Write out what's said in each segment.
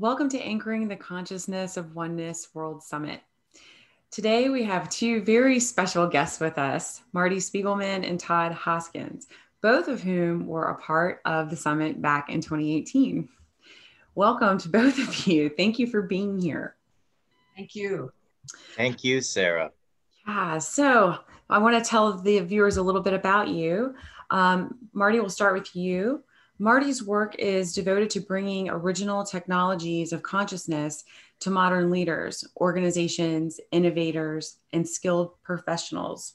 Welcome to Anchoring the Consciousness of Oneness World Summit. Today we have two very special guests with us, Marty Spiegelman and Todd Hoskins, both of whom were a part of the summit back in 2018. Welcome to both of you. Thank you for being here. Thank you. Thank you, Sarah. Yeah, so I want to tell the viewers a little bit about you. Marty, we'll start with you. Marty's work is devoted to bringing original technologies of consciousness to modern leaders, organizations, innovators, and skilled professionals.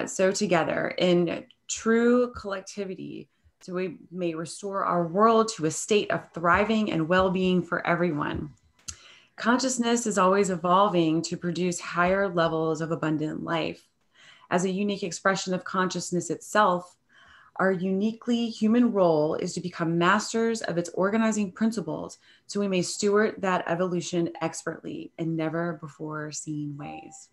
So together in true collectivity, so we may restore our world to a state of thriving and well-being for everyone. Consciousness is always evolving to produce higher levels of abundant life. As a unique expression of consciousness itself, our uniquely human role is to become masters of its organizing principles so we may steward that evolution expertly in never before seen ways.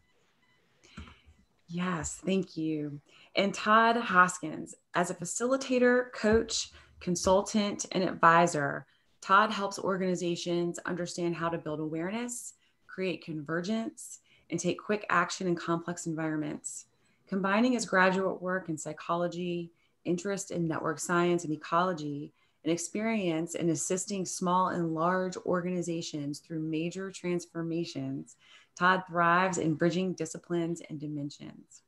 Yes, thank you. And Todd Hoskins, as a facilitator, coach, consultant, and advisor, Todd helps organizations understand how to build awareness, create convergence, and take quick action in complex environments. Combining his graduate work in psychology, interest in network science and ecology, and experience in assisting small and large organizations through major transformations, Todd thrives in bridging disciplines and dimensions.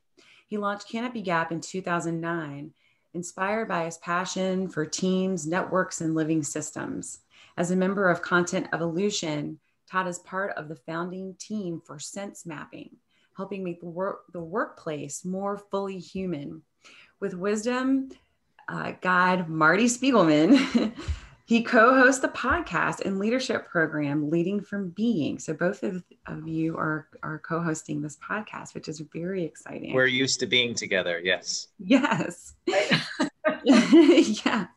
He launched Canopy Gap in 2009, inspired by his passion for teams, networks, and living systems. As a member of Content Evolution, Todd is part of the founding team for Sense Mapping, helping make the workplace more fully human. With wisdom guide Marty Spiegelman, he co-hosts the podcast and leadership program Leading from Being. So both of you are co-hosting this podcast, which is very exciting. We're used to being together, yes. Yes. Yeah.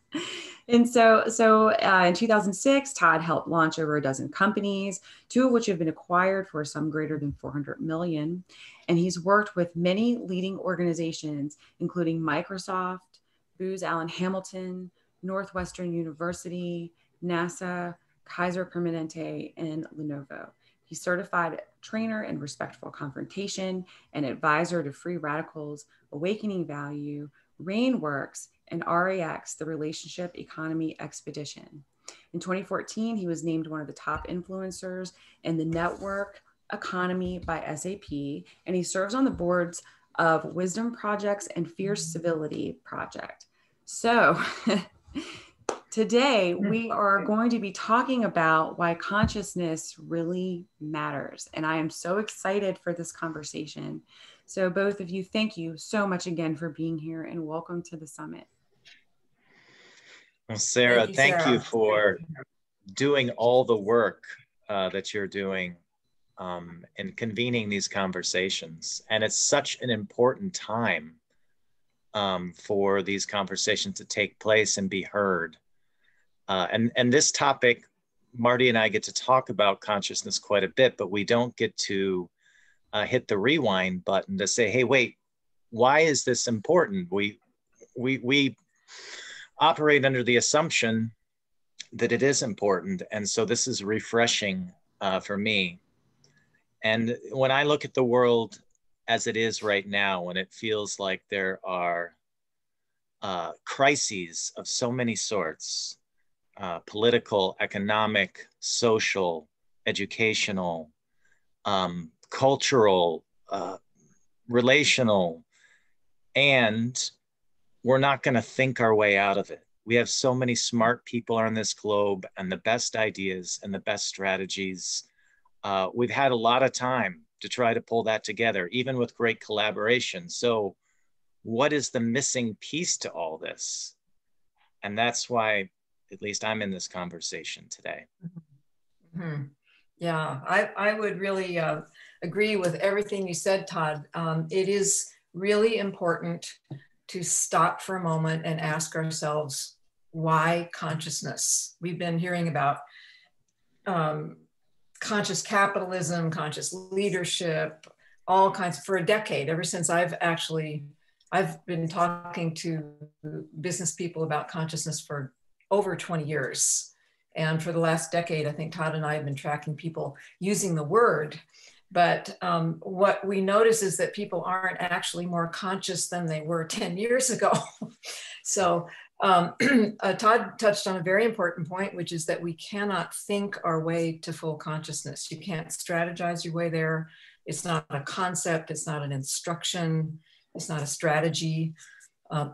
And so in 2006, Todd helped launch over a dozen companies, two of which have been acquired for some greater than 400 million. And he's worked with many leading organizations, including Microsoft, Booz Allen Hamilton, Northwestern University, NASA, Kaiser Permanente, and Lenovo. He's certified trainer in respectful confrontation and advisor to Free Radicals, Awakening Value, Rainworks, and RAX, the Relationship Economy Expedition. In 2014, he was named one of the top influencers in the network economy by SAP, and he serves on the boards of Wisdom Projects and Fierce Civility Project. So today we are going to be talking about why consciousness really matters. And I am so excited for this conversation. So both of you, thank you so much again for being here and welcome to the summit. Well, Sarah, thank you for doing all the work that you're doing and convening these conversations. And it's such an important time for these conversations to take place and be heard. And this topic, Marty and I get to talk about consciousness quite a bit, but we don't get to hit the rewind button to say, hey, wait, why is this important? We operate under the assumption that it is important. And so this is refreshing for me. And when I look at the world as it is right now, when it feels like there are crises of so many sorts, political, economic, social, educational, cultural, relational, and we're not going to think our way out of it. We have so many smart people on this globe and the best ideas and the best strategies. We've had a lot of time to try to pull that together, even with great collaboration. So what is the missing piece to all this? And that's why, at least I'm in this conversation today. Mm-hmm. Yeah, I would really agree with everything you said, Todd. It is really important to stop for a moment and ask ourselves, why consciousness? We've been hearing about conscious capitalism, conscious leadership, all kinds for a decade, ever since I've been talking to business people about consciousness for over 20 years. And for the last decade, I think Todd and I have been tracking people using the word. But what we notice is that people aren't actually more conscious than they were 10 years ago. So Todd touched on a very important point, which is that we cannot think our way to full consciousness. You can't strategize your way there. It's not a concept. It's not an instruction. It's not a strategy.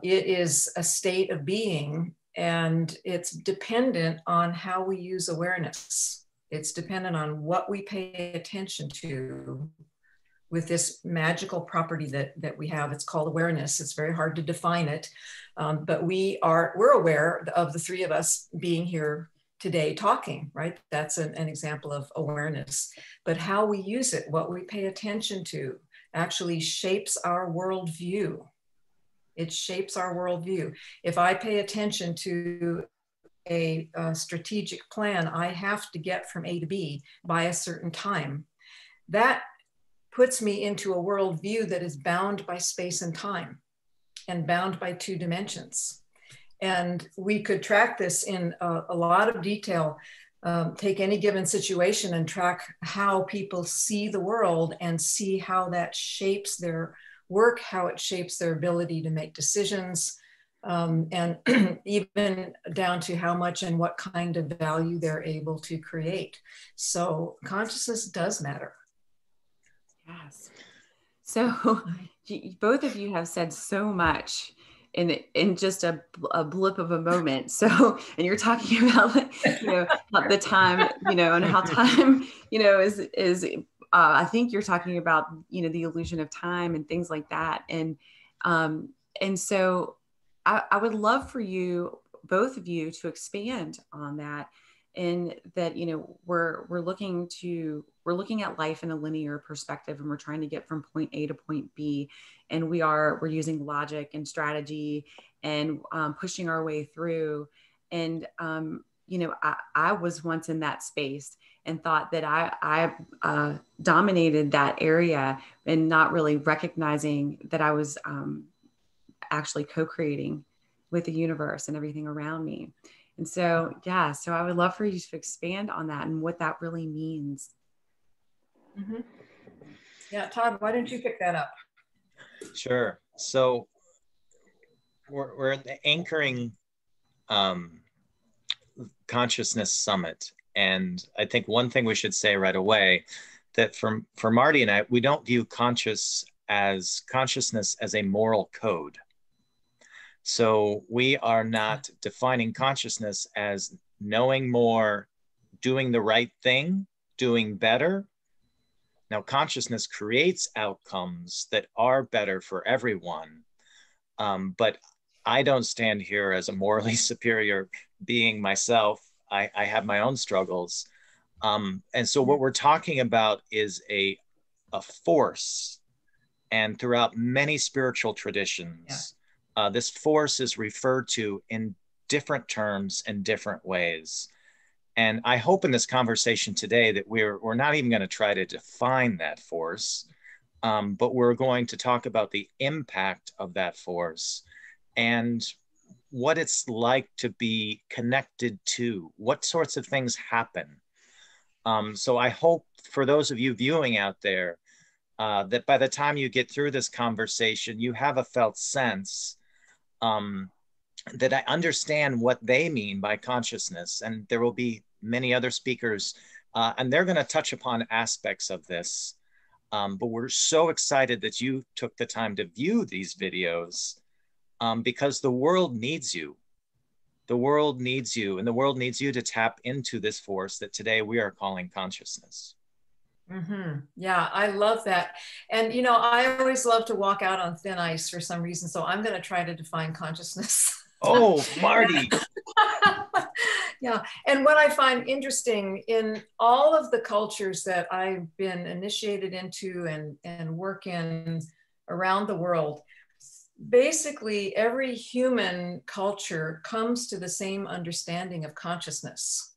It is a state of being, and it's dependent on how we use awareness. It's dependent on what we pay attention to with this magical property that we have. It's called awareness. It's very hard to define it, but we're aware of the three of us being here today talking, right? That's an example of awareness. But how we use it, what we pay attention to, actually shapes our worldview. It shapes our worldview. If I pay attention to a strategic plan, I have to get from A to B by a certain time. That puts me into a worldview that is bound by space and time and bound by 2 dimensions. And we could track this in a lot of detail, take any given situation and track how people see the world and see how that shapes their work, how it shapes their ability to make decisions, and even down to how much and what kind of value they're able to create. So consciousness does matter. Yes. So both of you have said so much in just a blip of a moment. So, and you're talking about, about the time, and how time, is I think you're talking about, the illusion of time and things like that. And so I would love for you, both of you, to expand on that. And that, we're looking at life in a linear perspective, and we're trying to get from point A to point B. And we're using logic and strategy and pushing our way through. And, I was once in that space and thought that I dominated that area, and not really recognizing that I was actually co-creating with the universe and everything around me. And so, so I would love for you to expand on that and what that really means. Mm-hmm. Yeah, Todd, why don't you pick that up? Sure. So we're in the Anchoring Consciousness Summit. And I think one thing we should say right away, that for Marty and I, we don't view consciousness as a moral code. So we are not defining consciousness as knowing more, doing the right thing, doing better. Now, consciousness creates outcomes that are better for everyone. But I don't stand here as a morally superior being myself. I have my own struggles. And so what we're talking about is a force. And throughout many spiritual traditions, this force is referred to in different terms in different ways. And I hope in this conversation today that we're not even going to try to define that force, but we're going to talk about the impact of that force and what it's like to be connected to, what sorts of things happen. So I hope for those of you viewing out there, that by the time you get through this conversation, you have a felt sense that I understand what they mean by consciousness. And there will be many other speakers, and they're going to touch upon aspects of this. But we're so excited that you took the time to view these videos, because the world needs you. The world needs you, and the world needs you to tap into this force that today we are calling consciousness. Mm-hmm. Yeah, I love that. And, I always love to walk out on thin ice for some reason. So I'm going to try to define consciousness. Oh, Marty. Yeah. And what I find interesting in all of the cultures that I've been initiated into and work in around the world, basically every human culture comes to the same understanding of consciousness.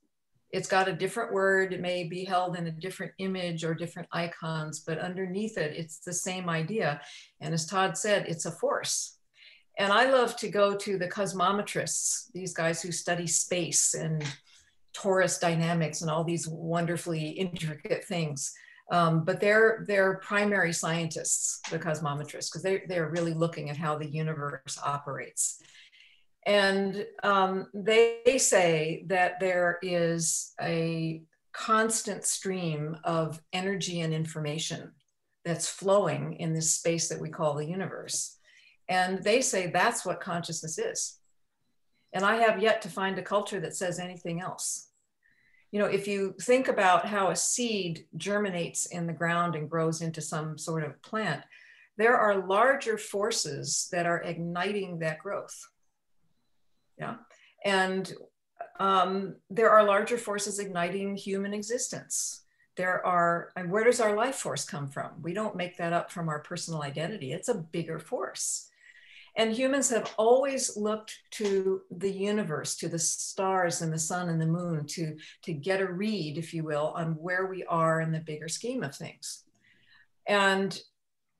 It's got a different word. It may be held in a different image or different icons, but underneath it, it's the same idea. And as Todd said, it's a force. And I love to go to the cosmometrists, these guys who study space and torus dynamics and all these wonderfully intricate things. But they're primary scientists, the cosmometrists, because they're really looking at how the universe operates. And they say that there is a constant stream of energy and information that's flowing in this space that we call the universe. And they say that's what consciousness is. And I have yet to find a culture that says anything else. You know, if you think about how a seed germinates in the ground and grows into some sort of plant, there are larger forces that are igniting that growth. Yeah. And there are larger forces igniting human existence. And where does our life force come from? We don't make that up from our personal identity. It's a bigger force. And humans have always looked to the universe, to the stars and the sun and the moon to get a read, if you will, on where we are in the bigger scheme of things. And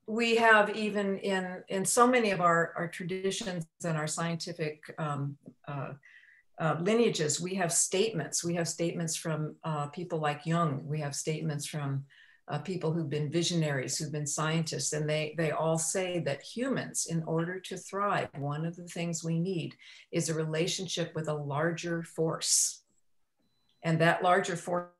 we have even in so many of our traditions and our scientific lineages, we have statements. We have statements from people like Jung. We have statements from people who've been visionaries, who've been scientists, and they all say that humans, in order to thrive, one of the things we need is a relationship with a larger force. And that larger force,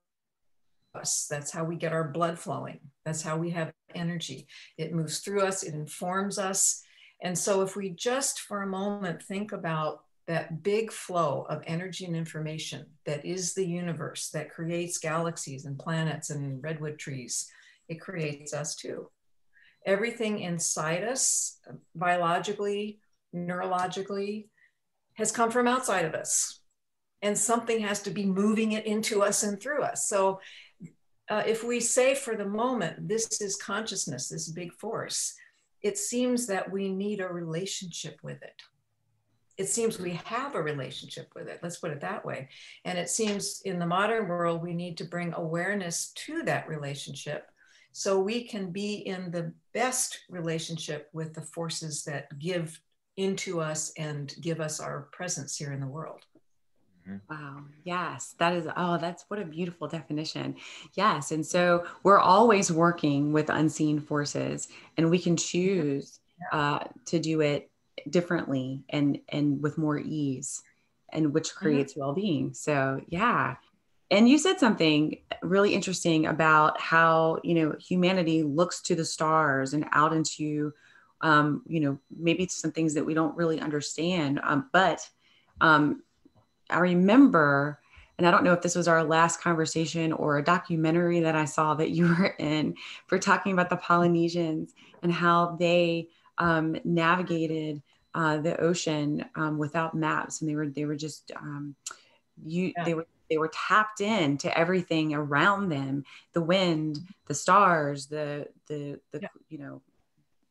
that's how we get our blood flowing. That's how we have energy. It moves through us, it informs us. And so if we just for a moment think about that big flow of energy and information that is the universe, that creates galaxies and planets and redwood trees, it creates us too. Everything inside us, biologically, neurologically, has come from outside of us. And something has to be moving it into us and through us. So if we say for the moment, this is consciousness, this big force, it seems that we need a relationship with it. It seems we have a relationship with it. Let's put it that way. And it seems in the modern world, we need to bring awareness to that relationship so we can be in the best relationship with the forces that give into us and give us our presence here in the world. Wow. Yes. That's what a beautiful definition. Yes. And so we're always working with unseen forces, and we can choose to do it differently and with more ease, and which creates well-being. So yeah. And you said something really interesting about how, humanity looks to the stars and out into, maybe some things that we don't really understand. But I remember, and I don't know if this was our last conversation or a documentary that I saw that you were in, for talking about the Polynesians and how they navigated the ocean without maps, and they were just they were tapped in to everything around them, the wind, the stars, the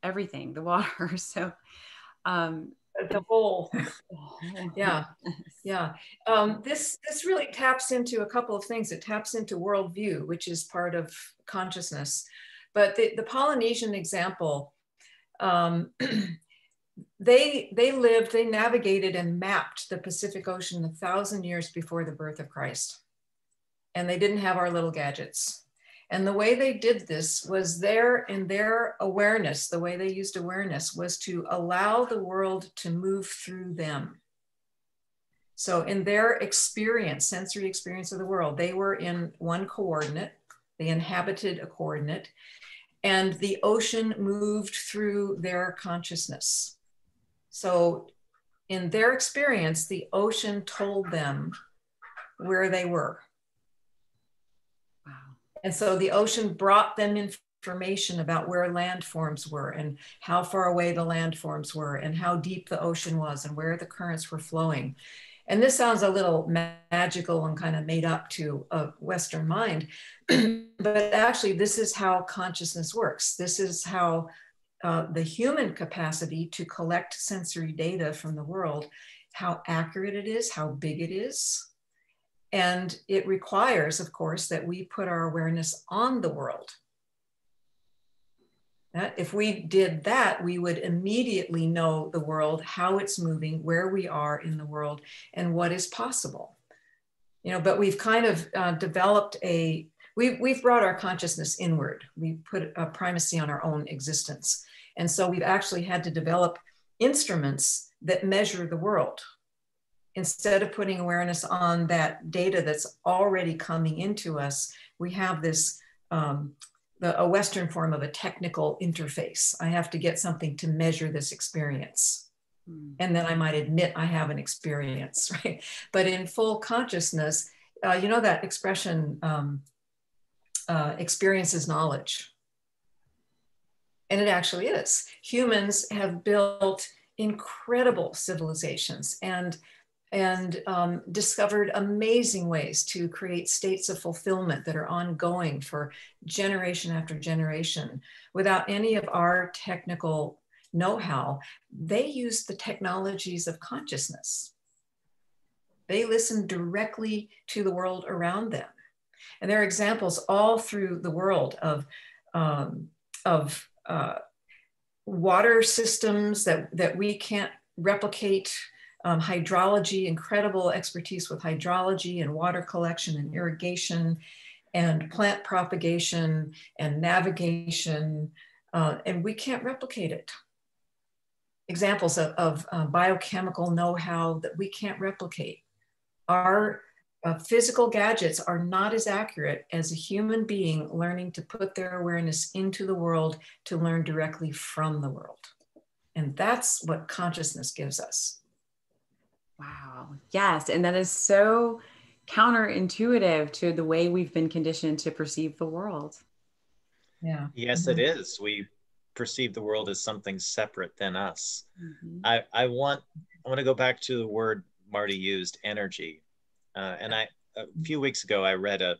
everything, the water. So the whole this really taps into a couple of things. It taps into worldview, which is part of consciousness. But the Polynesian example, they navigated and mapped the Pacific Ocean 1,000 years before the birth of Christ. And they didn't have our little gadgets. And the way they did this was in their awareness, the way they used awareness was to allow the world to move through them. So in their experience, sensory experience of the world, they were in one coordinate, they inhabited a coordinate, and the ocean moved through their consciousness. So in their experience, the ocean told them where they were. And so the ocean brought them information about where landforms were and how far away the landforms were and how deep the ocean was and where the currents were flowing. And this sounds a little magical and kind of made up to a Western mind, but actually this is how consciousness works. This is how the human capacity to collect sensory data from the world, how accurate it is, how big it is. And it requires, of course, that we put our awareness on the world. That if we did that, we would immediately know the world, how it's moving, where we are in the world, and what is possible. You know, but we've kind of developed we've brought our consciousness inward. We put a primacy on our own existence. And so we've actually had to develop instruments that measure the world. Instead of putting awareness on that data that's already coming into us, we have this, a Western form of a technical interface. I have to get something to measure this experience. And then I might admit I have an experience, right? But in full consciousness, you know that expression, experience is knowledge. And it actually is. Humans have built incredible civilizations and discovered amazing ways to create states of fulfillment that are ongoing for generation after generation. Without any of our technical know-how, they use the technologies of consciousness. They listen directly to the world around them. And there are examples all through the world of water systems that we can't replicate, hydrology, incredible expertise with hydrology and water collection and irrigation and plant propagation and navigation, and we can't replicate it. Examples of biochemical know-how that we can't replicate. Our physical gadgets are not as accurate as a human being learning to put their awareness into the world to learn directly from the world. And that's what consciousness gives us. Wow. Yes. And that is so counterintuitive to the way we've been conditioned to perceive the world. Yeah. Yes, it is. We perceive the world as something separate than us. I want to go back to the word Marty used, energy. And a few weeks ago, I read a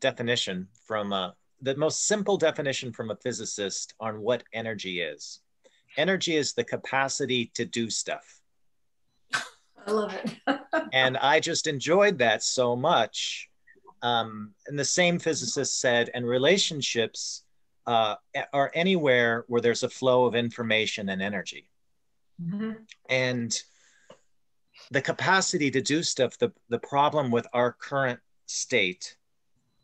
definition from the most simple definition from a physicist on what energy is. Energy is the capacity to do stuff. I love it. And I just enjoyed that so much. And the same physicist said, and relationships are anywhere where there's a flow of information and energy. And the capacity to do stuff, the problem with our current state,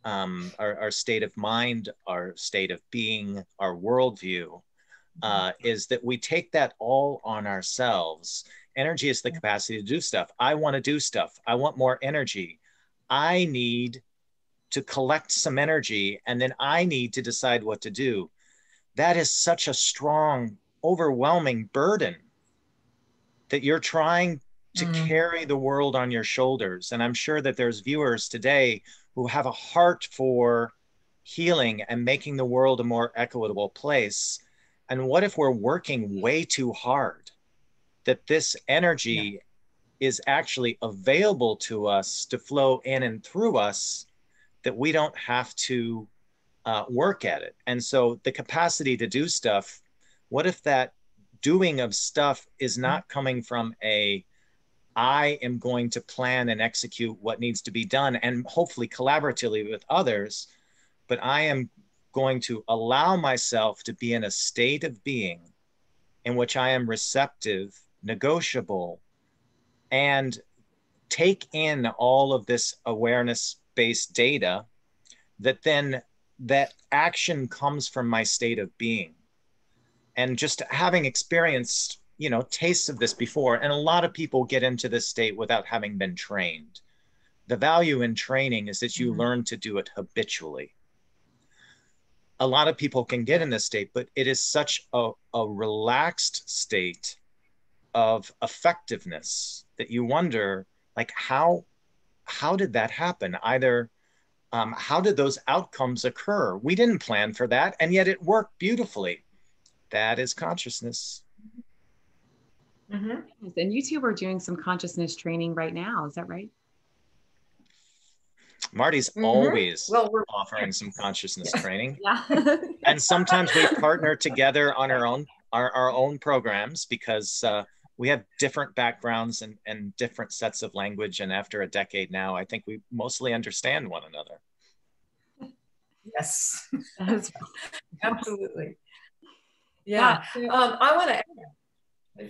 our state of mind, our state of being, our worldview, is that we take that all on ourselves. Energy is the capacity to do stuff. I want to do stuff. I want more energy. I need to collect some energy, and then I need to decide what to do. That is such a strong, overwhelming burden that you're trying to carry the world on your shoulders. And I'm sure that there's viewers today who have a heart for healing and making the world a more equitable place. And what if we're working way too hard? That this energy is actually available to us to flow in and through us, that we don't have to work at it. And so the capacity to do stuff, what if that doing of stuff is not coming from I am going to plan and execute what needs to be done, and hopefully collaboratively with others, but I am going to allow myself to be in a state of being in which I am receptive, negotiable, and take in all of this awareness-based data, that then that action comes from my state of being. And just having experienced, tastes of this before, and a lot of people get into this state without having been trained. The value in training is that you learn to do it habitually. A lot of people can get in this state, but it is such a relaxed state of effectiveness that you wonder, like, how did that happen? Either how did those outcomes occur? We didn't plan for that, and yet it worked beautifully. That is consciousness. And you two are doing some consciousness training right now. Is that right? Marty's always offering some consciousness training. Yeah. And sometimes we partner together on our own programs, because we have different backgrounds and different sets of language. And after a decade now, I think we mostly understand one another. Yes, That's absolutely. Yeah. I want to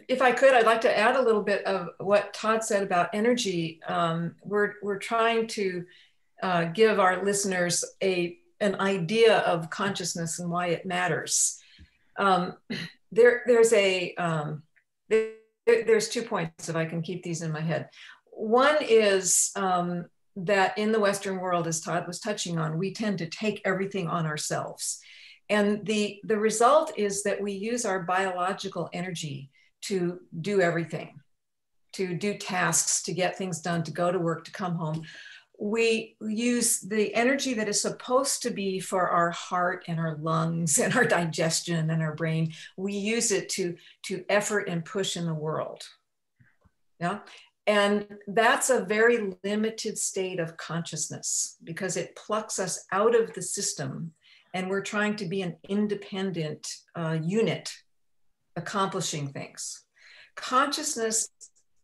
If I could, I'd like to add a little bit of what Todd said about energy. We're trying to give our listeners an idea of consciousness and why it matters. There's 2 points, if I can keep these in my head. One is that in the Western world, as Todd was touching on, we tend to take everything on ourselves. And the result is that we use our biological energy to do everything, to do tasks, to get things done, to go to work, to come home. We use the energy that is supposed to be for our heart and our lungs and our digestion and our brain. We use it to effort and push in the world. Yeah. And that's a very limited state of consciousness because it plucks us out of the system, and we're trying to be an independent unit accomplishing things. Consciousness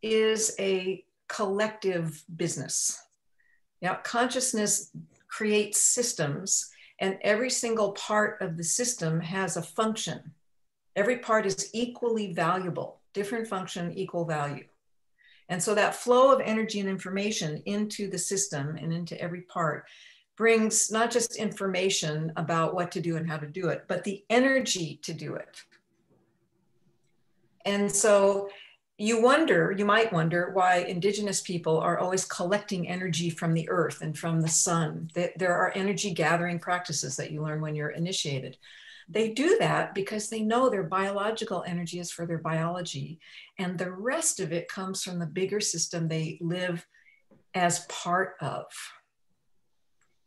is a collective business. Yeah, consciousness creates systems, and every single part of the system has a function. Every part is equally valuable, different function, equal value. And so that flow of energy and information into the system and into every part brings not just information about what to do and how to do it, but the energy to do it. And so you might wonder why indigenous people are always collecting energy from the earth and from the sun. There are energy gathering practices that you learn when you're initiated. They do that because they know their biological energy is for their biology, and the rest of it comes from the bigger system they live as part of.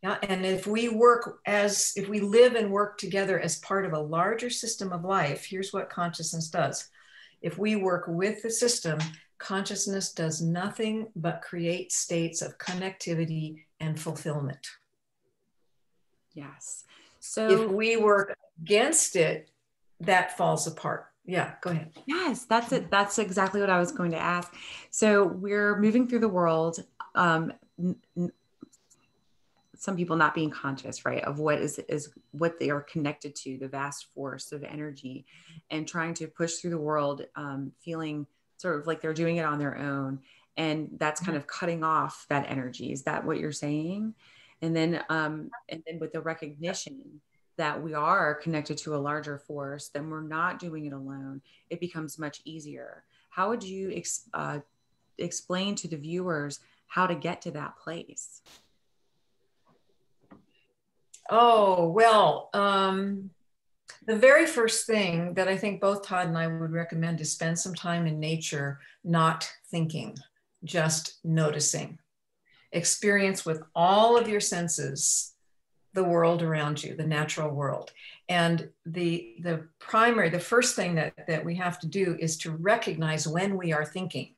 Yeah, and if we live and work together as part of a larger system of life, here's what consciousness does. If we work with the system, consciousness does nothing but create states of connectivity and fulfillment. Yes. So if we work against it, that falls apart. Yeah, go ahead. Yes, that's it. That's exactly what I was going to ask. So we're moving through the world. Some people not being conscious, right, of what is what they are connected to, the vast force of energy, and trying to push through the world, feeling sort of like they're doing it on their own. And that's kind of cutting off that energy. Is that what you're saying? And then with the recognition that we are connected to a larger force, then we're not doing it alone. It becomes much easier. How would you explain to the viewers how to get to that place? Oh, well, the very first thing that I think both Todd and I would recommend is spend some time in nature, not thinking, just noticing. Experience with all of your senses the world around you, the natural world. And the first thing that we have to do is to recognize when we are thinking.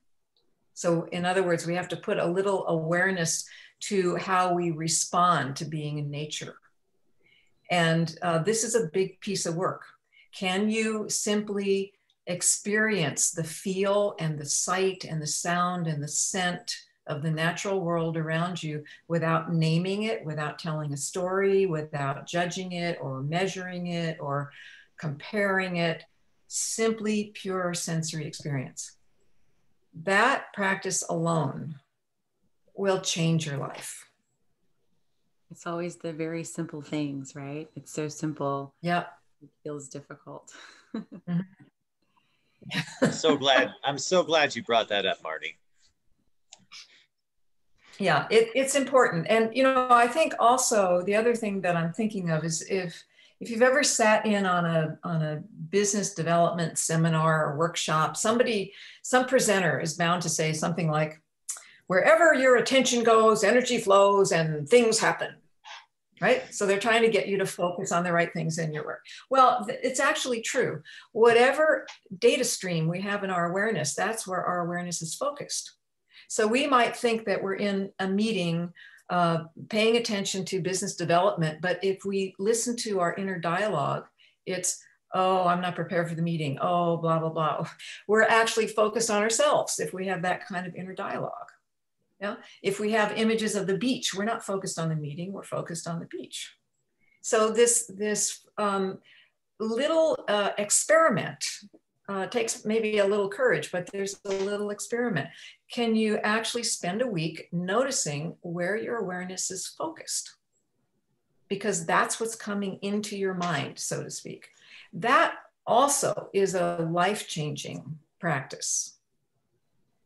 So in other words, we have to put a little awareness to how we respond to being in nature. And this is a big piece of work. Can you simply experience the feel and the sight and the sound and the scent of the natural world around you without naming it, without telling a story, without judging it or measuring it or comparing it? Simply pure sensory experience. That practice alone will change your life. It's always the very simple things, right? It's so simple. Yeah. It feels difficult. Mm-hmm. I'm so glad you brought that up, Marty. Yeah, it's important. And, I think also the other thing that I'm thinking of is if you've ever sat in on a business development seminar or workshop, some presenter is bound to say something like, wherever your attention goes, energy flows and things happen. Right? So they're trying to get you to focus on the right things in your work. Well, it's actually true. Whatever data stream we have in our awareness, that's where our awareness is focused. So we might think that we're in a meeting paying attention to business development, but if we listen to our inner dialogue, it's, oh, I'm not prepared for the meeting. Oh, blah, blah, blah. We're actually focused on ourselves if we have that kind of inner dialogue. Yeah. If we have images of the beach, we're not focused on the meeting, we're focused on the beach. So this little experiment takes maybe a little courage, but there's a little experiment. Can you actually spend a week noticing where your awareness is focused? Because that's what's coming into your mind, so to speak. That also is a life-changing practice.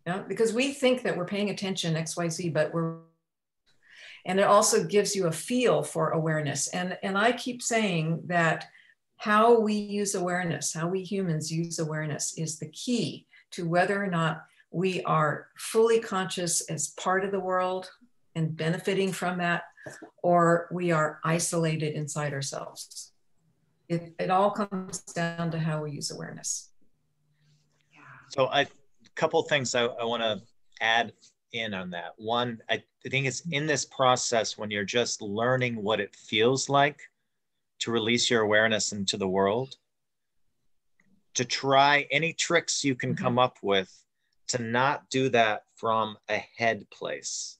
Yeah? Because we think that we're paying attention XYZ, but we're, and it also gives you a feel for awareness. And I keep saying that how we use awareness, how we humans use awareness is the key to whether or not we are fully conscious as part of the world and benefiting from that, or we are isolated inside ourselves. It all comes down to how we use awareness. Yeah. So a couple things I want to add in on that. One, I think it's in this process when you're just learning what it feels like to release your awareness into the world, to try any tricks you can come up with to not do that from a head place.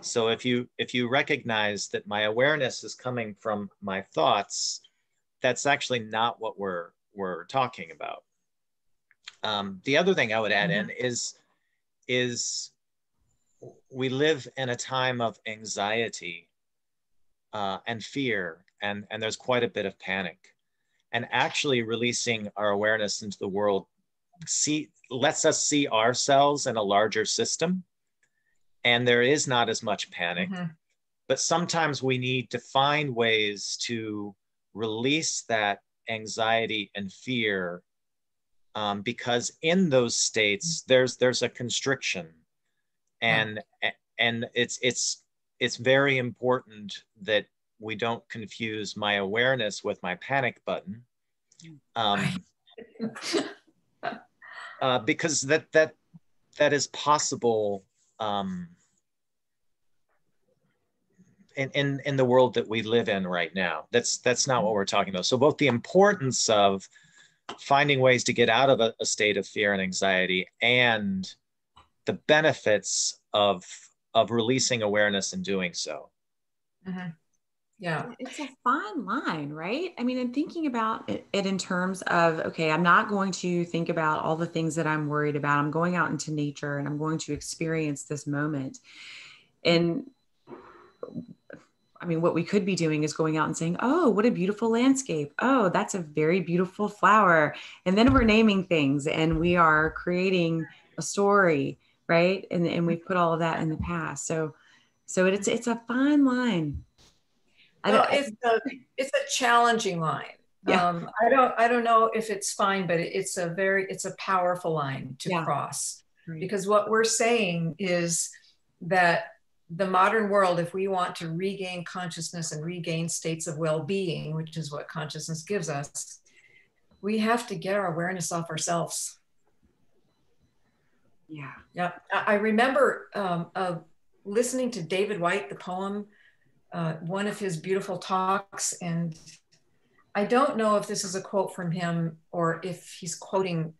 So if you recognize that my awareness is coming from my thoughts, that's actually not what we're talking about. The other thing I would add in is we live in a time of anxiety and fear, and there's quite a bit of panic. And actually releasing our awareness into the world lets us see ourselves in a larger system, and there is not as much panic. But sometimes we need to find ways to release that anxiety and fear, because in those states there's a constriction, and it's very important that we don't confuse my awareness with my panic button, because that is possible in the world that we live in right now. That's not what we're talking about. So both the importance of finding ways to get out of a state of fear and anxiety, and the benefits of releasing awareness and doing so. Yeah. It's a fine line, right? I mean, and thinking about it in terms of, okay, I'm not going to think about all the things that I'm worried about. I'm going out into nature and I'm going to experience this moment. And I mean, what we could be doing is going out and saying, oh, what a beautiful landscape. Oh, that's a very beautiful flower. And then we're naming things and we are creating a story, right? And we've put all of that in the past. So it's a fine line. Well, it's a challenging line. Yeah. I don't know if it's fine, but it's a powerful line to cross, because what we're saying is that the modern world, if we want to regain consciousness and regain states of well-being, which is what consciousness gives us, we have to get our awareness off ourselves. Yeah. Yeah. I remember listening to David White, the poem, one of his beautiful talks, and I don't know if this is a quote from him or if he's quoting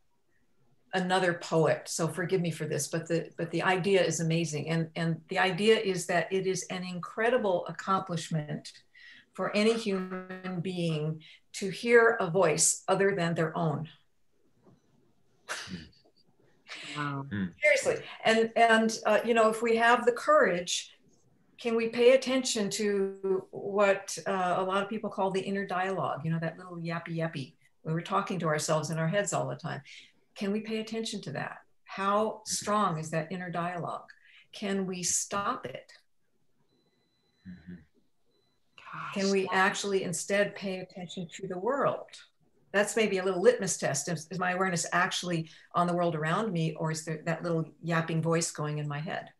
another poet, so forgive me for this, but the idea is amazing. And the idea is that it is an incredible accomplishment for any human being to hear a voice other than their own. Wow. Seriously. And you know, if we have the courage, can we pay attention to what a lot of people call the inner dialogue, you know, that little yappy yappy, when we're talking to ourselves in our heads all the time? Can we pay attention to that? How strong is that inner dialogue? Can we stop it? Can we actually instead pay attention to the world? That's maybe a little litmus test. Is my awareness actually on the world around me, or is there that little yapping voice going in my head?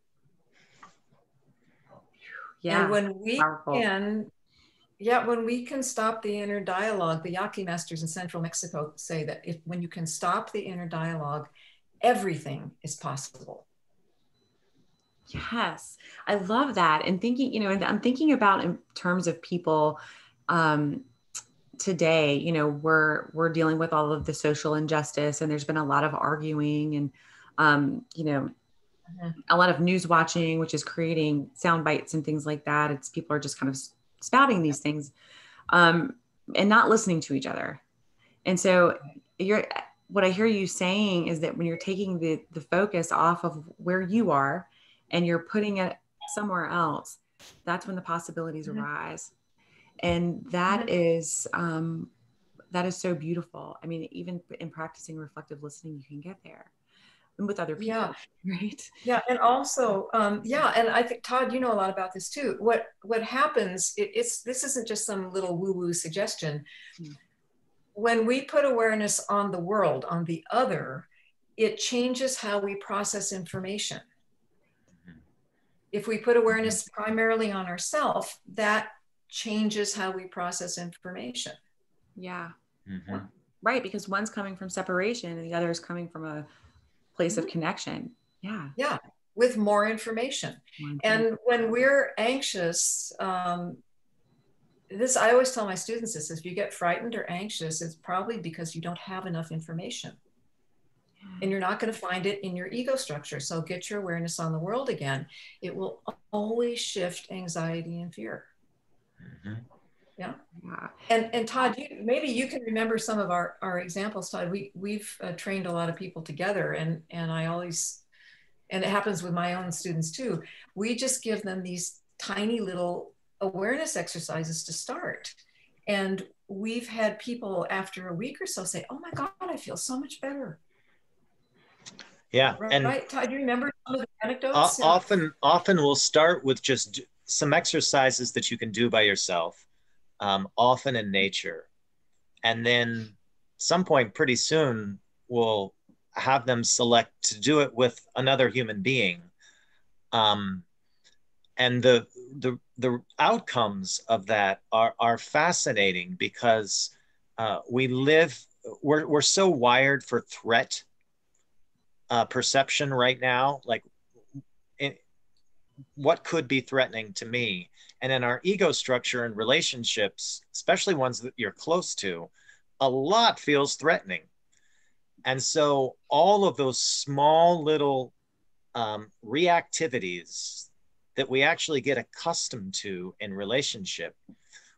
Yeah. And when we Powerful. when we can stop the inner dialogue, the Yaqui masters in central Mexico say that when you can stop the inner dialogue, everything is possible. Yes, I love that. And thinking, you know, and I'm thinking about in terms of people today, you know, we're dealing with all of the social injustice, and there's been a lot of arguing and, you know, a lot of news watching, which is creating sound bites and things like that. It's people are just kind of spouting these things and not listening to each other. And so what I hear you saying is that when you're taking the focus off of where you are and you're putting it somewhere else, that's when the possibilities arise. And that is so beautiful. I mean, even in practicing reflective listening, you can get there, and with other people, right? Yeah, and also, and I think, Todd, you know a lot about this too. What happens, this isn't just some little woo-woo suggestion. When we put awareness on the world, on the other, it changes how we process information. If we put awareness primarily on ourselves, that changes how we process information. Yeah. Right, because one's coming from separation and the other is coming from a place of connection. Yeah, with more information. And when we're anxious, I always tell my students this: if you get frightened or anxious, it's probably because you don't have enough information, and you're not going to find it in your ego structure. So get your awareness on the world again. It will always shift anxiety and fear. Yeah. And Todd, maybe you can remember some of our examples. Todd, we've trained a lot of people together, and I always, and it happens with my own students too, we just give them these tiny little awareness exercises to start. And we've had people after a week or so say, oh my God, I feel so much better. Yeah. Right, And Todd, do you remember some of the anecdotes? Often we'll start with just some exercises that you can do by yourself, often in nature. And then some point pretty soon, we'll have them select to do it with another human being. And the outcomes of that are fascinating, because we're so wired for threat perception right now, like what could be threatening to me. And in our ego structure and relationships, especially ones that you're close to, a lot feels threatening. And so all of those small little reactivities that we actually get accustomed to in relationship,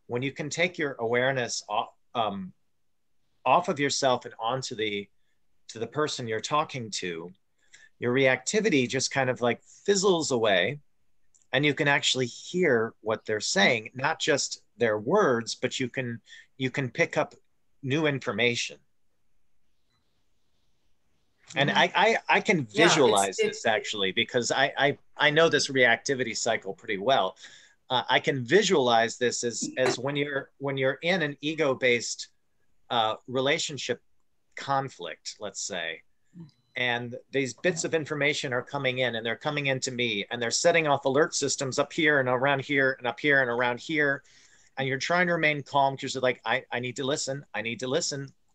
when you can take your awareness off of yourself and onto the person you're talking to, your reactivity just kind of like fizzles away, and you can actually hear what they're saying, not just their words, but you can pick up new information. And I can visualize this actually, because I know this reactivity cycle pretty well. I can visualize this as when you're in an ego-based relationship conflict, let's say, and these bits of information are coming in, and they're coming into me, and they're setting off alert systems up here and around here and up here and around here, and you're trying to remain calm because you're like, I need to listen.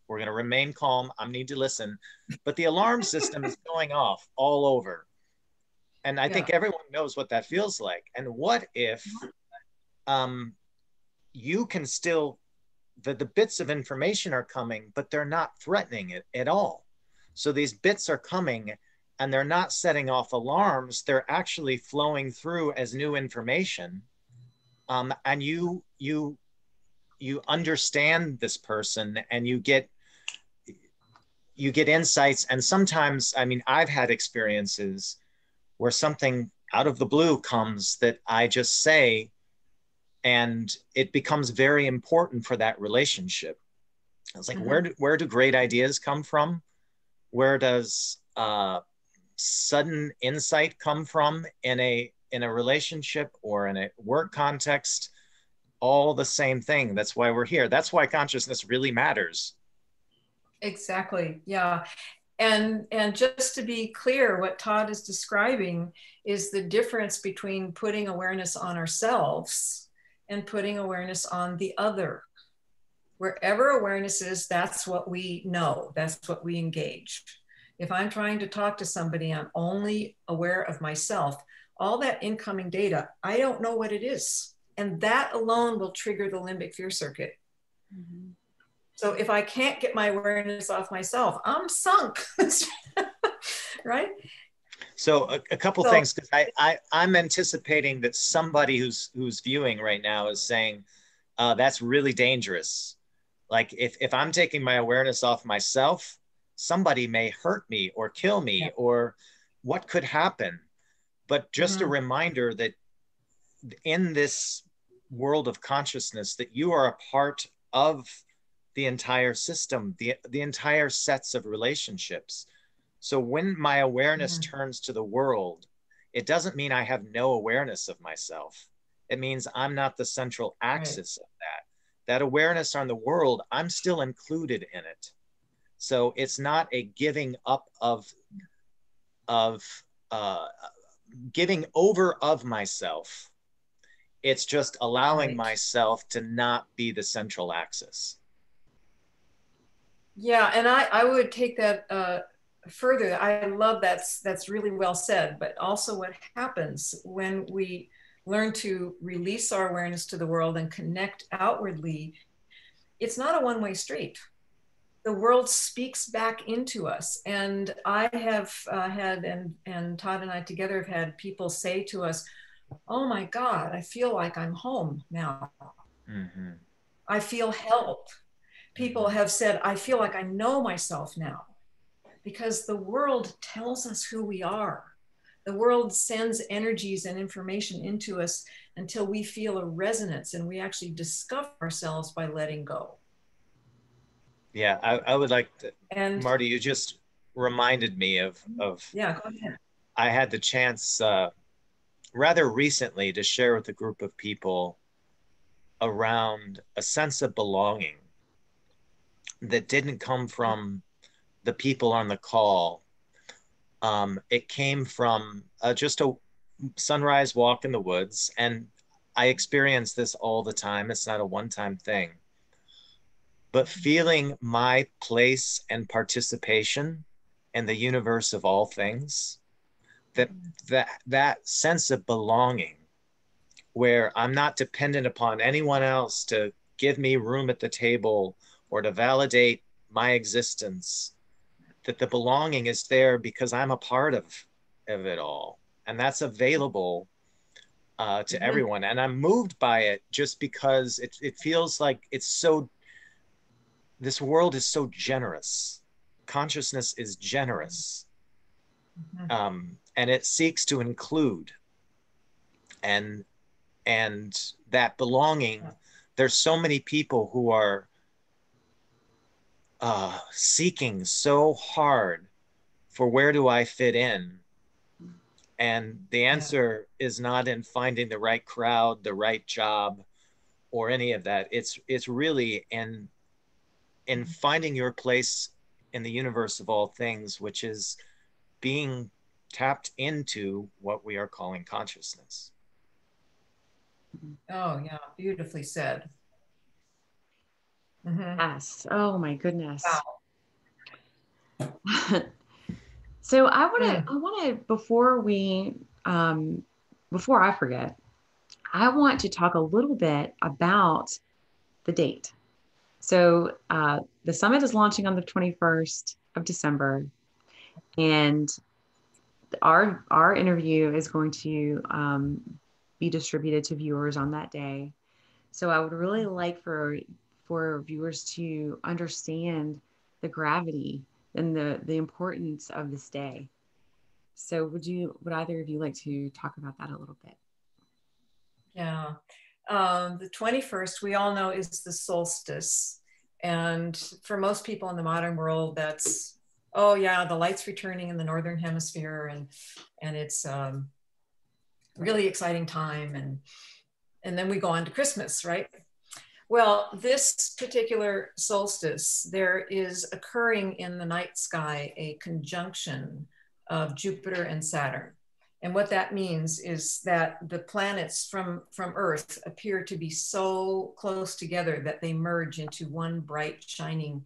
We're going to remain calm. I need to listen. But the alarm system is going off all over. And I think everyone knows what that feels like. And what if you can still, the bits of information are coming, but they're not threatening it at all. So these bits are coming and they're not setting off alarms. They're actually flowing through as new information. And you understand this person, and you get insights. And sometimes, I mean, I've had experiences where something out of the blue comes that I just say, and it becomes very important for that relationship. I was like, where do great ideas come from? Where does sudden insight come from in a relationship or in a work context? All the same thing. That's why we're here. That's why consciousness really matters. Exactly. Yeah. And just to be clear, what Todd is describing is the difference between putting awareness on ourselves and putting awareness on the other. Wherever awareness is, that's what we know. That's what we engage. If I'm trying to talk to somebody, I'm only aware of myself. All that incoming data, I don't know what it is. And that alone will trigger the limbic fear circuit. So if I can't get my awareness off myself, I'm sunk, right? So a couple things, because I'm anticipating that somebody who's viewing right now is saying, that's really dangerous. Like if I'm taking my awareness off myself, somebody may hurt me or kill me, or what could happen. But just a reminder that in this world of consciousness, that you are a part of the entire system, the entire sets of relationships. So when my awareness turns to the world, it doesn't mean I have no awareness of myself. It means I'm not the central axis of that. That awareness on the world, I'm still included in it. So it's not a giving up of giving over of myself. It's just allowing myself to not be the central axis. Yeah, and I would take that further. I love that's really well said, but also what happens when we learn to release our awareness to the world and connect outwardly, it's not a one-way street. The world speaks back into us. And I have had, and Todd and I together have had people say to us, oh my God, I feel like I'm home now. I feel held. People have said, I feel like I know myself now, because the world tells us who we are. The world sends energies and information into us until we feel a resonance and we actually discover ourselves by letting go. Yeah, I would like to, and Marty, you just reminded me of yeah, go ahead. I had the chance rather recently to share with a group of people around a sense of belonging that didn't come from the people on the call. It came from just a sunrise walk in the woods. And I experience this all the time. It's not a one-time thing. But feeling my place and participation in the universe of all things, that sense of belonging, where I'm not dependent upon anyone else to give me room at the table or to validate my existence, that the belonging is there because I'm a part of it all. And that's available to everyone. And I'm moved by it just because it feels like it's so, this world is so generous. Consciousness is generous. And it seeks to include. And that belonging, there's so many people who are seeking so hard for where do I fit in? And the answer is not in finding the right crowd, the right job, or any of that. It's really in finding your place in the universe of all things, which is being tapped into what we are calling consciousness. Oh yeah, beautifully said. Yes. Oh my goodness. Wow. So I want to, before I forget, I want to talk a little bit about the date. So the summit is launching on the 21st of December, and our interview is going to be distributed to viewers on that day. So I would really like for viewers to understand the gravity and the importance of this day. So would either of you like to talk about that a little bit? Yeah. The 21st, we all know, is the solstice. And for most people in the modern world, that's, oh yeah, the light's returning in the Northern Hemisphere, and it's really exciting time. And then we go on to Christmas, right? Well, this particular solstice, there is occurring in the night sky a conjunction of Jupiter and Saturn. And what that means is that the planets from Earth appear to be so close together that they merge into one bright, shining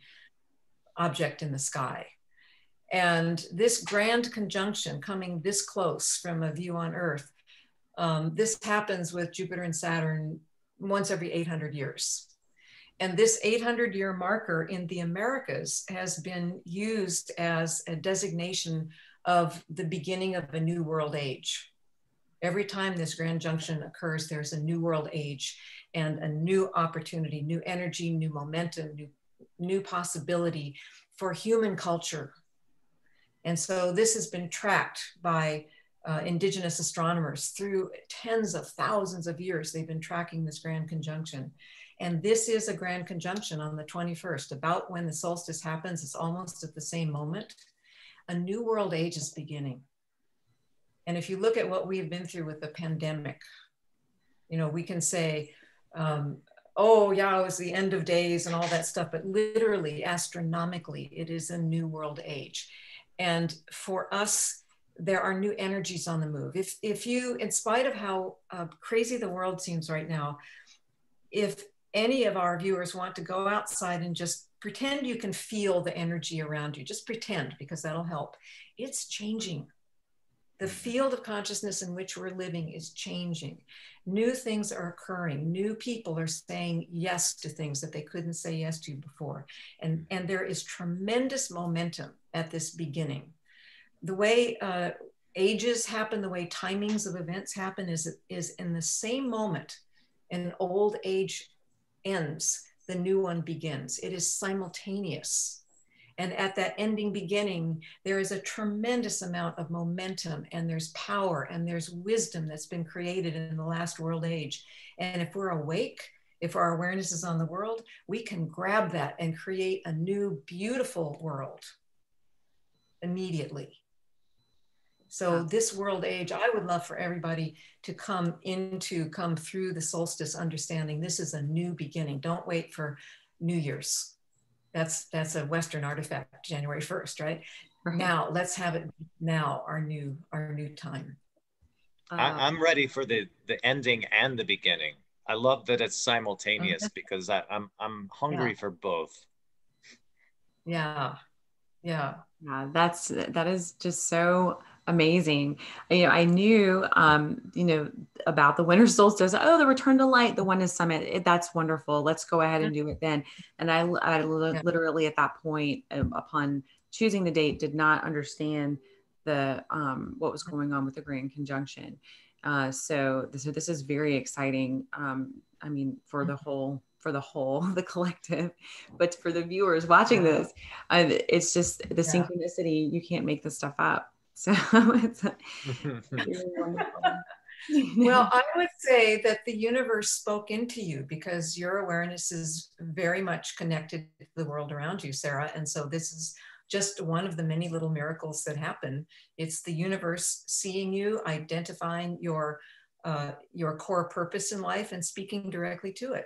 object in the sky. And this grand conjunction coming this close from a view on Earth, this happens with Jupiter and Saturn once every 800 years. And this 800-year marker in the Americas has been used as a designation of the beginning of a new world age. Every time this grand junction occurs, there's a new world age and a new opportunity, new energy, new momentum, new possibility for human culture. And so this has been tracked by indigenous astronomers through tens of thousands of years. They've been tracking this grand conjunction. And this is a grand conjunction on the 21st, about when the solstice happens. It's almost at the same moment. A new world age is beginning. And if you look at what we've been through with the pandemic, you know, we can say, oh yeah, it was the end of days and all that stuff, but literally, astronomically, it is a new world age. And for us, there are new energies on the move. If you, in spite of how crazy the world seems right now, if any of our viewers want to go outside and just pretend you can feel the energy around you, just pretend, because that'll help. It's changing. The field of consciousness in which we're living is changing. New things are occurring. New people are saying yes to things that they couldn't say yes to before. And there is tremendous momentum at this beginning. The way ages happen, the way timings of events happen is in the same moment an old age ends, the new one begins. It is simultaneous. And at that ending beginning, there is a tremendous amount of momentum, and there's power and there's wisdom that's been created in the last world age. And if we're awake, if our awareness is on the world, we can grab that and create a new, beautiful world immediately. So this world age, I would love for everybody to come through the solstice understanding this is a new beginning. Don't wait for New Year's. That's a Western artifact, January 1st, right? Now, let's have it now, our new time. I'm ready for the ending and the beginning. I love that it's simultaneous because I'm hungry for both. Yeah. That is just so amazing. You know, I knew, you know, about the winter solstice. Oh, the return to light, the Oneness Summit. That's wonderful. Let's go ahead and do it then. And I literally at that point, upon choosing the date, did not understand the what was going on with the Grand Conjunction. So this is very exciting. I mean, for the collective, but for the viewers watching this, it's just the synchronicity. You can't make this stuff up. So it's really wonderful. Well, I would say that the universe spoke into you because your awareness is very much connected to the world around you, Sarah. And so this is just one of the many little miracles that happen. It's the universe seeing you, identifying your core purpose in life and speaking directly to it.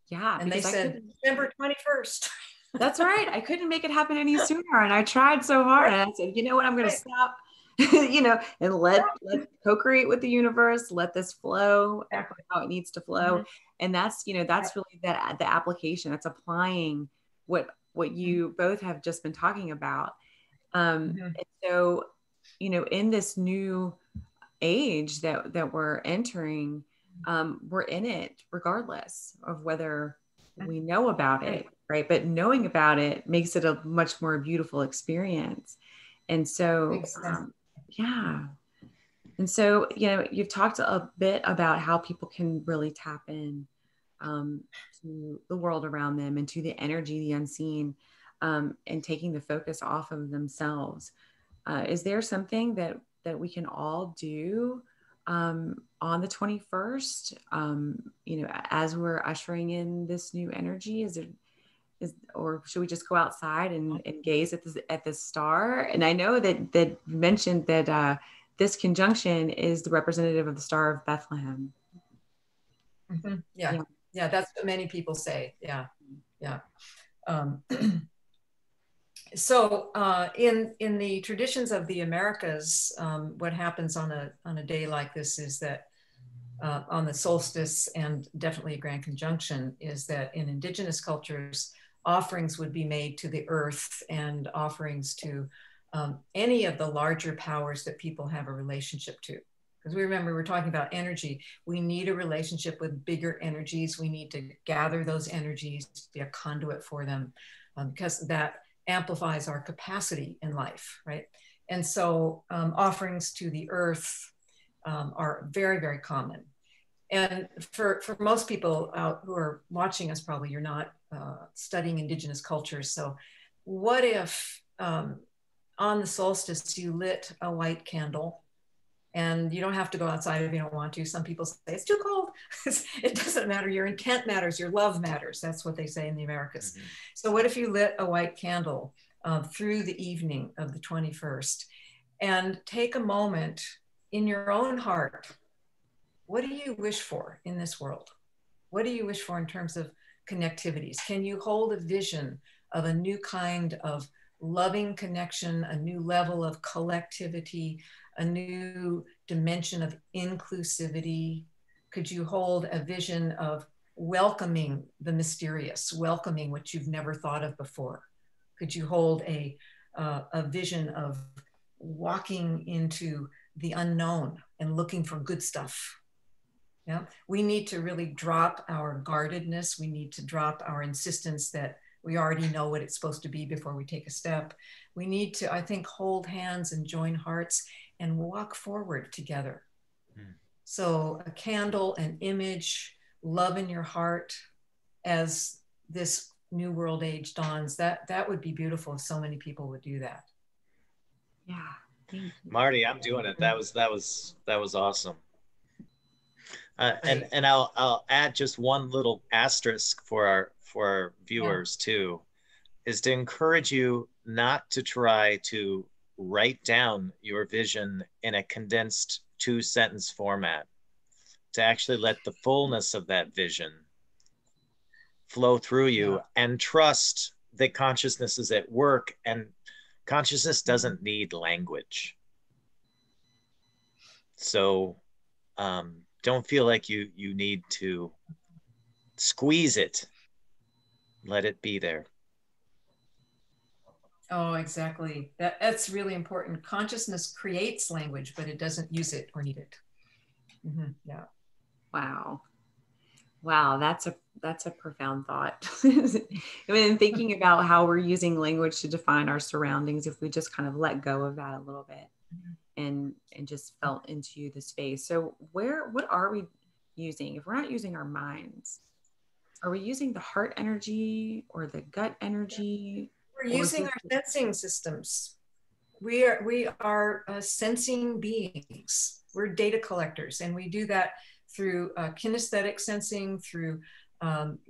Yeah. And they said, December 21st. That's right. I couldn't make it happen any sooner. And I tried so hard. And I said, you know what, I'm going to stop, you know, and let co-create with the universe, let this flow how it needs to flow. And that's, you know, that's really the application. That's applying what you both have just been talking about. And so, you know, in this new age that we're entering, we're in it regardless of whether we know about it. Right. But knowing about it makes it a much more beautiful experience. And so, And so, you know, you've talked a bit about how people can really tap in to the world around them and to the energy, the unseen, and taking the focus off of themselves. Is there something that we can all do on the 21st, you know, as we're ushering in this new energy? Or should we just go outside and gaze at the star? And I know that you mentioned that this conjunction is the representative of the Star of Bethlehem. Yeah, that's what many people say. Yeah. So in the traditions of the Americas, what happens on a day like this is that on the solstice and definitely a grand conjunction is that in indigenous cultures, offerings would be made to the earth and offerings to any of the larger powers that people have a relationship to. Because we remember we're talking about energy. We need a relationship with bigger energies. We need to gather those energies, be a conduit for them, because that amplifies our capacity in life, right? And so offerings to the earth are very, very common. And for most people who are watching us, probably you're not studying indigenous cultures. So what if on the solstice you lit a white candle? And you don't have to go outside if you don't want to. Some people say it's too cold. It doesn't matter. Your intent matters. Your love matters. That's what they say in the Americas. Mm-hmm. So what if you lit a white candle through the evening of the 21st and take a moment in your own heart? What do you wish for in this world? What do you wish for in terms of connectivities? Can you hold a vision of a new kind of loving connection, a new level of collectivity, a new dimension of inclusivity? Could you hold a vision of welcoming the mysterious, welcoming what you've never thought of before? Could you hold a vision of walking into the unknown and looking for good stuff? Yeah, we need to really drop our guardedness. We need to drop our insistence that we already know what it's supposed to be before we take a step. We need to, I think, hold hands and join hearts and walk forward together. Mm. So a candle, an image, love in your heart as this new world age dawns, that would be beautiful if so many people would do that. Yeah. Marty, I'm doing it. That was awesome. And I'll add just one little asterisk for our viewers too, is to encourage you not to try to write down your vision in a condensed 2-sentence format, to actually let the fullness of that vision flow through you and trust that consciousness is at work, and consciousness doesn't need language. So don't feel like you need to squeeze it. Let it be there. Oh, exactly. That's really important. Consciousness creates language, but it doesn't use it or need it. Mm-hmm. Yeah. Wow, that's a profound thought. I mean, thinking about how we're using language to define our surroundings, if we just kind of let go of that a little bit and just felt into the space. So what are we using? If we're not using our minds, are we using the heart energy or the gut energy? We're using our sensing systems. We are sensing beings. We're data collectors, and we do that through kinesthetic sensing, through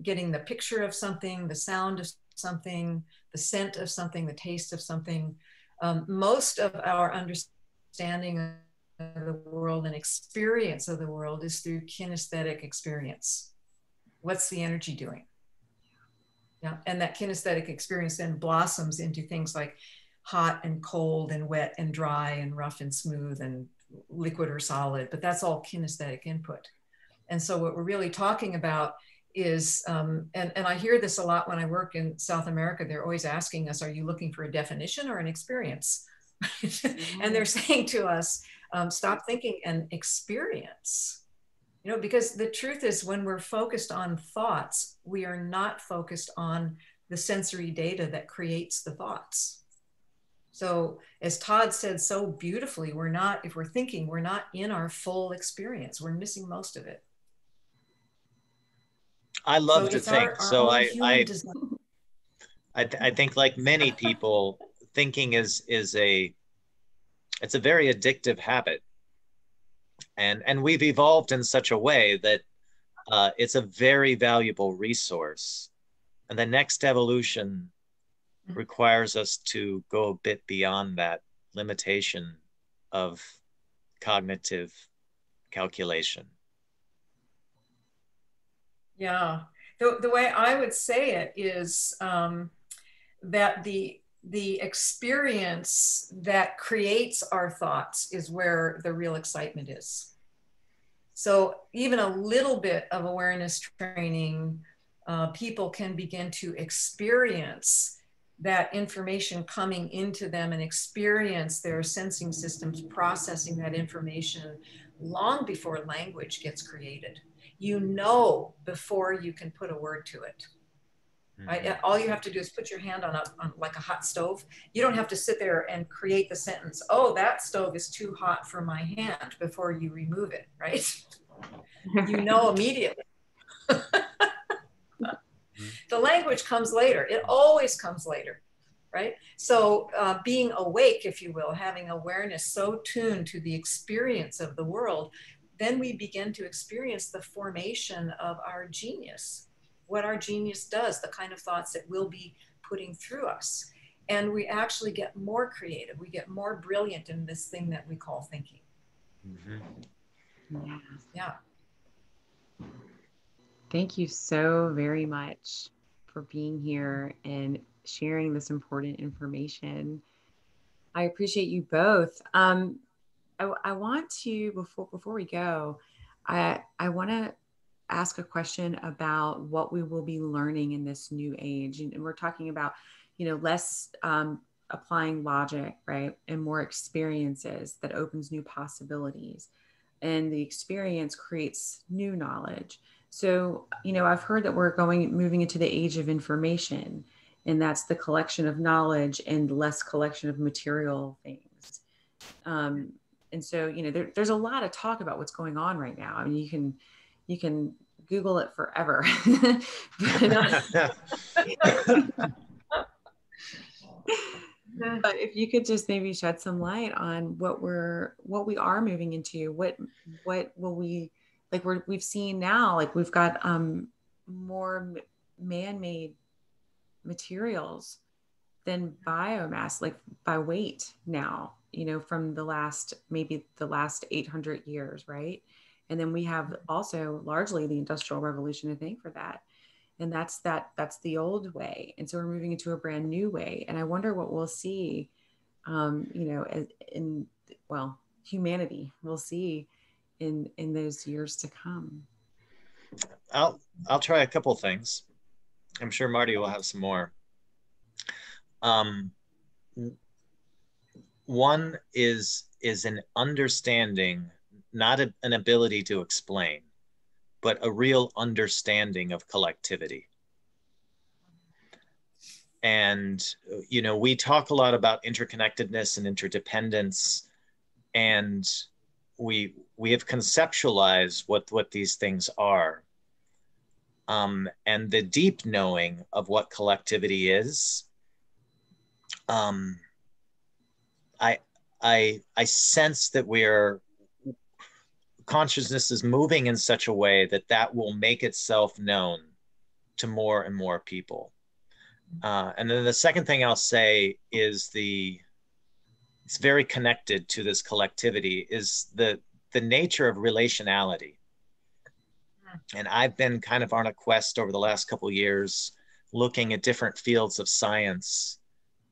getting the picture of something, the sound of something, the scent of something, the taste of something. Most of our understanding of the world and experience of the world is through kinesthetic experience. What's the energy doing? Yeah, and that kinesthetic experience then blossoms into things like hot and cold and wet and dry and rough and smooth and liquid or solid, but that's all kinesthetic input. And so what we're really talking about is, and I hear this a lot when I work in South America, they're always asking us, are you looking for a definition or an experience? And they're saying to us, stop thinking and experience. You know, because the truth is, when we're focused on thoughts, we are not focused on the sensory data that creates the thoughts. So as Todd said so beautifully, if we're thinking, we're not in our full experience. We're missing most of it. I love to think. So I think, like many people, thinking it's a very addictive habit. And we've evolved in such a way that it's a very valuable resource. And the next evolution requires us to go a bit beyond that limitation of cognitive calculation. Yeah. The way I would say it is that the experience that creates our thoughts is where the real excitement is. So even a little bit of awareness training, people can begin to experience that information coming into them and experience their sensing systems processing that information long before language gets created. You know before you can put a word to it. All you have to do is put your hand on like a hot stove. You don't have to sit there and create the sentence, oh, that stove is too hot for my hand, before you remove it, right? You know immediately. The language comes later. It always comes later, right? So being awake, if you will, having awareness so tuned to the experience of the world, then we begin to experience the formation of our genius, what our genius does, the kind of thoughts that we'll be putting through us. And we actually get more creative. We get more brilliant in this thing that we call thinking. Yeah. Yeah. Thank you so very much for being here and sharing this important information. I appreciate you both. I want to, before we go, I want to ask a question about what we will be learning in this new age. And we're talking about, less applying logic, right? And more experiences that opens new possibilities. And the experience creates new knowledge. So, I've heard that we're moving into the age of information, and that's the collection of knowledge and less collection of material things. And so, there's a lot of talk about what's going on right now. I mean, you can Google it forever. But if you could just maybe shed some light on what we are moving into, what will we, like we've seen now, like we've got more man-made materials than biomass, like by weight now, from maybe the last 800 years, right? And then we have also largely the Industrial Revolution to thank for that. And that's the old way. And so we're moving into a brand new way. And I wonder what we'll see, humanity will see in those years to come. I'll try a couple things. I'm sure Marty will have some more. One is an understanding, not an ability to explain, but a real understanding of collectivity. And, we talk a lot about interconnectedness and interdependence, and we have conceptualized what these things are. And the deep knowing of what collectivity is, I sense that consciousness is moving in such a way that will make itself known to more and more people. And then the second thing I'll say is it's very connected to this collectivity, is the nature of relationality. And I've been kind of on a quest over the last couple of years, looking at different fields of science,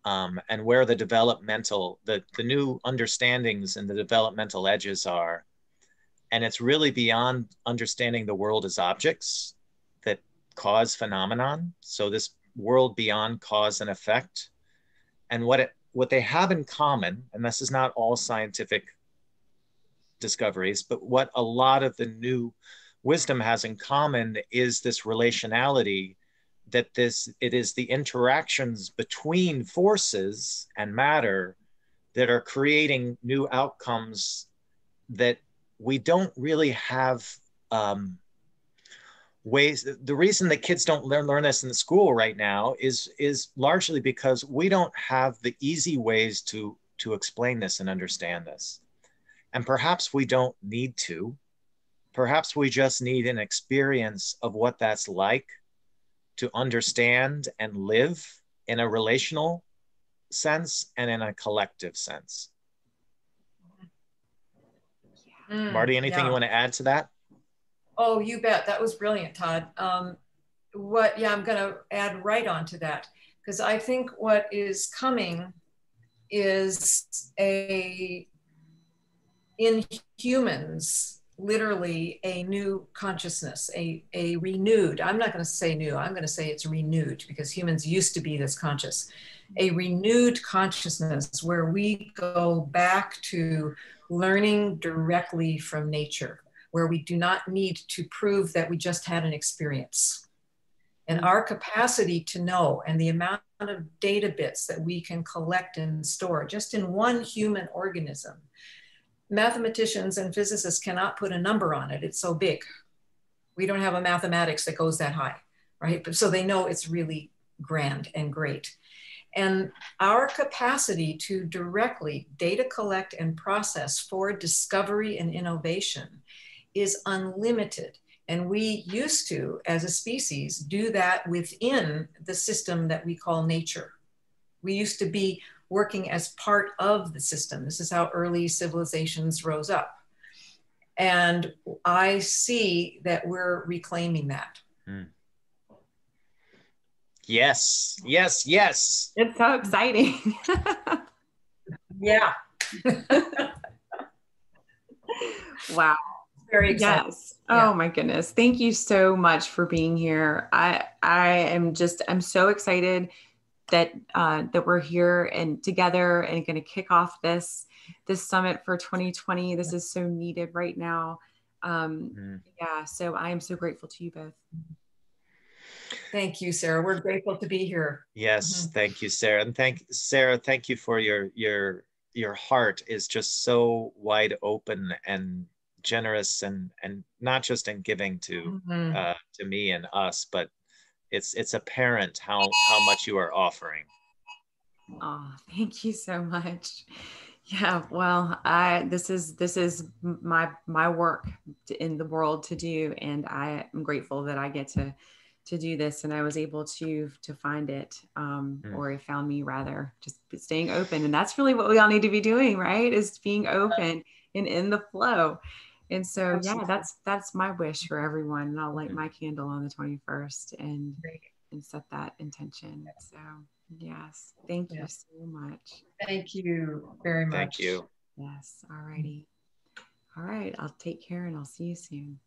and where the new understandings and the developmental edges are. And it's really beyond understanding the world as objects that cause phenomenon. So this world beyond cause and effect. And what they have in common, and this is not all scientific discoveries, but what a lot of the new wisdom has in common is this relationality, that it is the interactions between forces and matter that are creating new outcomes that we don't really have ways. The reason that kids don't learn this in the school right now is largely because we don't have the easy ways to explain this and understand this. And perhaps we don't need to. Perhaps we just need an experience of what that's like to understand and live in a relational sense and in a collective sense. Marty, anything you want to add to that? Oh, you bet. That was brilliant, Todd. I'm going to add right on to that, because I think what is coming is in humans, literally a new consciousness, a renewed, I'm not going to say new, I'm going to say it's renewed, because humans used to be this conscious, a renewed consciousness where we go back to learning directly from nature, where we do not need to prove that we just had an experience. And our capacity to know, and the amount of data bits that we can collect and store just in one human organism, mathematicians and physicists cannot put a number on it. It's so big. We don't have a mathematics that goes that high, right? But so they know it's really grand and great. And our capacity to directly data collect and process for discovery and innovation is unlimited. And we used to, as a species, do that within the system that we call nature. We used to be working as part of the system. This is how early civilizations rose up. And I see that we're reclaiming that. Mm. Yes, yes, yes. It's so exciting. Yeah. Wow. Very exciting. Yes. Oh my goodness. Thank you so much for being here. I'm so excited that that we're here and together and going to kick off this summit for 2020. This is so needed right now. Yeah. So I am so grateful to you both. Thank you, Sarah. We're grateful to be here. Yes. Thank you, Sarah. And thank you for your heart is just so wide open and generous and not just in giving to me and us, but it's apparent how much you are offering. Oh, thank you so much. Yeah, well, this is my work in the world to do, and I am grateful that I get to do this, and I was able to find it, or it found me rather, just staying open, and that's really what we all need to be doing, right? Is being open and in the flow. And so, yeah, that's my wish for everyone. And I'll light my candle on the 21st and set that intention. So. Yes. Thank you so much. Thank you very much. Thank you. Yes. All righty. All right. I'll take care and I'll see you soon.